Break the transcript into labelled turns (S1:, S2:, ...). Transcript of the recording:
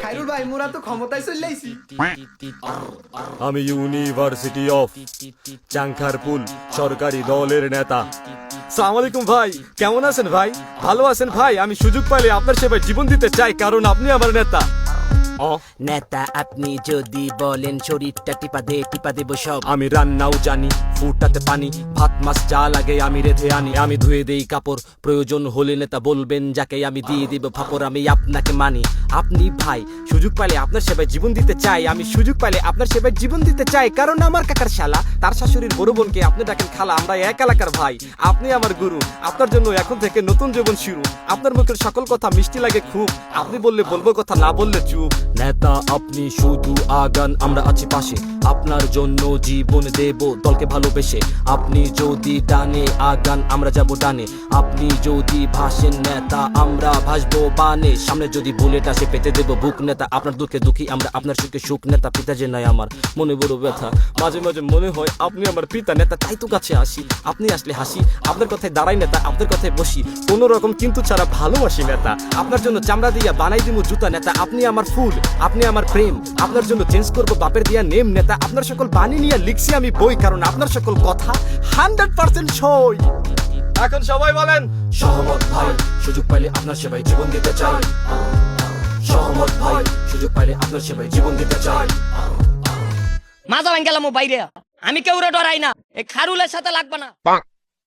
S1: খাইরুল ভাই মোরা তো ক্ষমতায় চলে আইছি।
S2: আমি ইউনিভার্সিটি অফ চাংখারপুল সরকারি দলের নেতা। আসসালামু আলাইকুম ভাই, কেমন আছেন ভাই? ভালো আছেন ভাই? আমি সুযোগ পাইলে আপনার সেবায় জীবন দিতে চাই, কারণ আপনি আমার নেতা।
S3: নেতা আপনি যদি বলেন শরীরটা টিপা দেব সব।
S2: আমি রান্নাও জানি, ফুটাতে পানি, ভাত মাছ যা লাগে আমি রেঁধে আনি। আমি ধুয়ে দেই কাপড়, প্রয়োজন হলে নেতা বলবেন যাকে, আমি দিয়ে দিব ফাপড়। আমি আপনাকে মানি, আপনি ভাই। সুযোগ পাইলে আপনার সেবায় জীবন দিতে চাই, আমি সুযোগ পাইলে আপনার সেবায় জীবন দিতে চাই, কারণ আমার কাকার শালা তার শাশুড়ির বড় বোনকে আপনি ডাকেন খালা। আমরা এক এলাকার ভাই, আপনি আমার গুরু। আপনার জন্য এখন থেকে নতুন জীবন শুরু। আপনার মুখের সকল কথা মিষ্টি লাগে খুব, আপনি বললে বলবো কথা, না বললে চুপ। নেতা আপনি শুধু আগান, আমরা আছি পাশে, আপনার জন্য জীবন দেব দলকে ভালোবেসে। আপনি যদি ডানে আগান, আমরা যাব ডানে। আপনি যদি ভাসেন নেতা, আমরা ভাসবো বানে। সামনে যদি বুলেট আসে পেতে দেব বুক নেতা। আপনার দুঃখে দুঃখী আমরা, আপনার সুখে সুখ নেতা। পিতা যে নাই আমার মনে বড় ব্যথা, মাঝে মাঝে মনে হয় আপনি আমার পিতা নেতা। তাই তো কাছে আসি, আপনি আসলে হাসি। আপনার কথায় দাঁড়াই নেতা, আপনার কথায় বসি, কোনো রকম কিন্তু ছাড়া ভালোবাসি নেতা। আপনার জন্য চামড়া দিয়া বানাই দিব জুতা নেতা। আপনি আমার ফুল, আপনি আমার প্রেম, আপনার জন্য চেঞ্জ করবো বাপের দিয়া নেম নেতা। আপনার সকল বাণী নিয়ে লিখছি আমি বই, কারণ আপনার সকল কথা 100% সই। এখন সবাই বলেন সহমত ভাই, সুযোগ পাইলে আপনার সেবায় জীবন দিতে চাই। সহমত ভাই, সুযোগ পাইলে আপনার সেবায় জীবন দিতে চাই।
S3: মাজা ভাঙ গেলাম বাইরে, আমি কেউ ডরাই না, এই খারুলের সাথে লাগবে না।